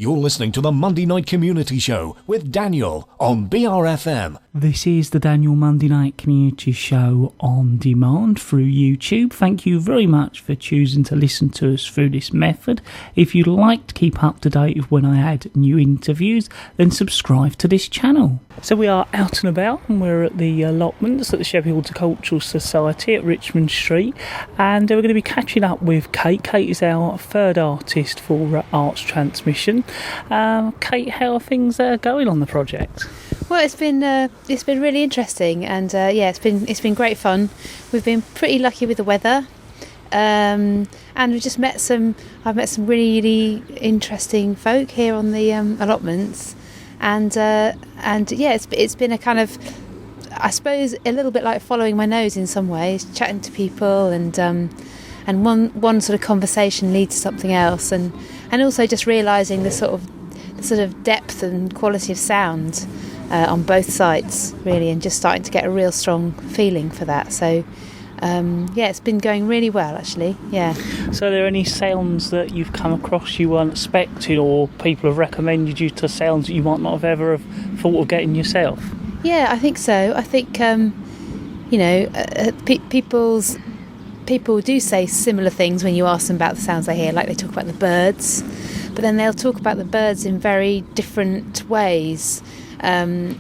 You're listening to the Monday Night Community Show with Daniel on BRFM. This is the Daniel Monday Night Community Show on demand through YouTube. Thank you very much for choosing to listen to us through this method. If you'd like to keep up to date with when I add new interviews, then subscribe to this channel. So we are out and about, and we're at the allotments at the Sheppey Horticultural Society at Richmond Street, and we're going to be catching up with Kate. Kate is our third artist for Arts Transmission. Kate, how are things going on the project? Well, it's been really interesting, and it's been great fun. We've been pretty lucky with the weather, and we've just I've met some really interesting folk here on the allotments, and it's been a kind of, I suppose, a little bit like following my nose in some ways, chatting to people, and one sort of conversation leads to something else, and also just realising the sort of depth and quality of sound on both sides, really, and just starting to get a real strong feeling for that. So it's been going really well, actually. Yeah. So are there any sounds that you've come across you weren't expecting, or people have recommended you to sounds that you might not have ever have thought of getting yourself? Yeah, I think so. I think people do say similar things when you ask them about the sounds they hear, like they talk about the birds, but then they'll talk about the birds in very different ways. And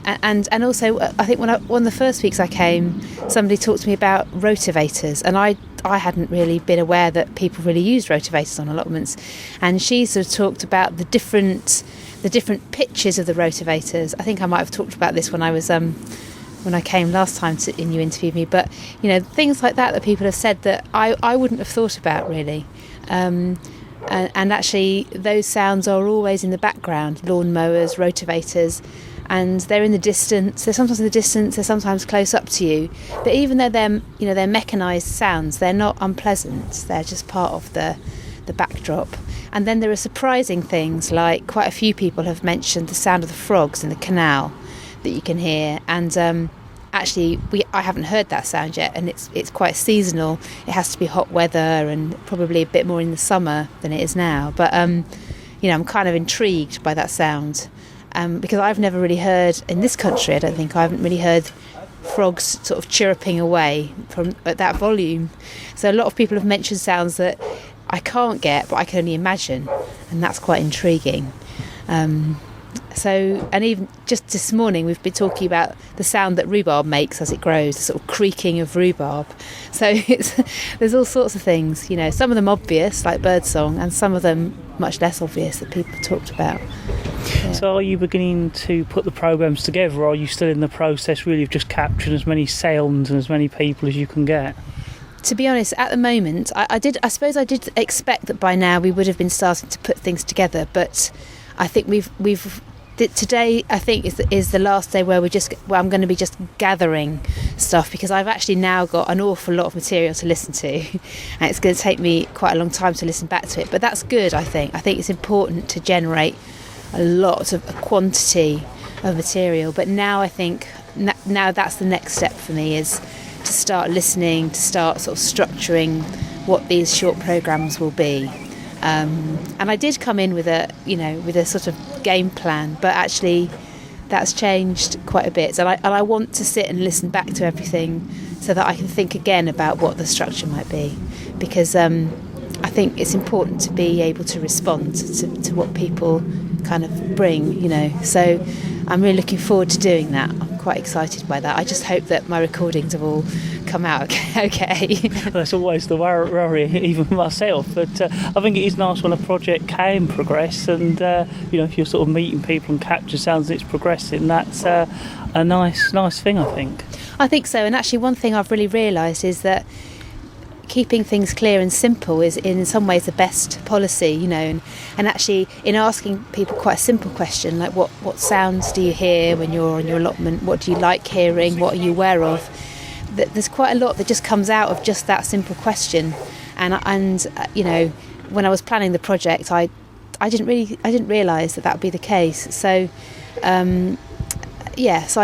also, I think one of the first weeks I came, somebody talked to me about rotivators, and I hadn't really been aware that people really used rotivators on allotments, and she sort of talked about the different pitches of the rotivators. I think I might have talked about this when I came last time and you interviewed me, but things like that people have said that I wouldn't have thought about, really. And actually those sounds are always in the background, lawnmowers, rotivators, and they're in the distance. They're sometimes in the distance, they're sometimes close up to you, but even though they're mechanised sounds, they're not unpleasant. They're just part of the backdrop. And then there are surprising things, like quite a few people have mentioned the sound of the frogs in the canal that you can hear, and actually I haven't heard that sound yet, and it's quite seasonal. It has to be hot weather and probably a bit more in the summer than it is now, but I'm kind of intrigued by that sound, because I've never really heard in this country, I haven't really heard frogs sort of chirruping away at that volume. So a lot of people have mentioned sounds that I can't get, but I can only imagine, and that's quite intriguing. So, and even just this morning we've been talking about the sound that rhubarb makes as it grows, the sort of creaking of rhubarb. So there's all sorts of things, some of them obvious, like birdsong, and some of them much less obvious that people talked about. Yeah. So are you beginning to put the programmes together, or are you still in the process really of just capturing as many sounds and as many people as you can get? To be honest, at the moment, I suppose I did expect that by now we would have been starting to put things together, but I think today, I think, is the last day where I'm going to be just gathering stuff, because I've actually now got an awful lot of material to listen to, and it's going to take me quite a long time to listen back to it. But that's good, I think. I think it's important to generate a quantity of material. But now I think now that's the next step for me, is to start listening, to start sort of structuring what these short programmes will be. And I did come in with a sort of game plan, but actually that's changed quite a bit. So I want to sit and listen back to everything so that I can think again about what the structure might be, because I think it's important to be able to respond to what people kind of bring, So I'm really looking forward to doing that. I'm quite excited by that. I just hope that my recordings have all come out okay. That's always the worry, even myself. But I think it is nice when a project can progress, and if you're sort of meeting people and capture sounds and it's progressing, that's a nice thing, I think. I think so. And actually, one thing I've really realised is that keeping things clear and simple is in some ways the best policy, and actually in asking people quite a simple question like what sounds do you hear when you're on your allotment, what do you like hearing, what are you aware of, there's quite a lot that just comes out of just that simple question, and when I was planning the project I didn't realise that would be the case. So so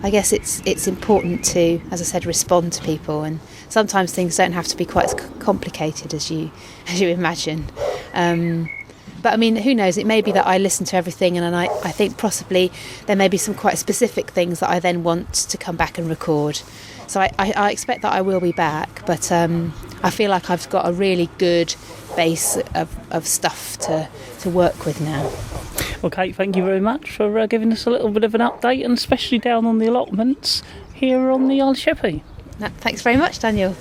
I guess it's important to, as I said, respond to people, and sometimes things don't have to be quite as complicated as you imagine. But I mean, who knows? It may be that I listen to everything, and I think possibly there may be some quite specific things that I then want to come back and record. So I expect that I will be back, but I feel like I've got a really good base of stuff to work with now. Well, Kate, thank you very much for giving us a little bit of an update, and especially down on the allotments here on the Isle of Sheppey. Thanks very much, Daniel.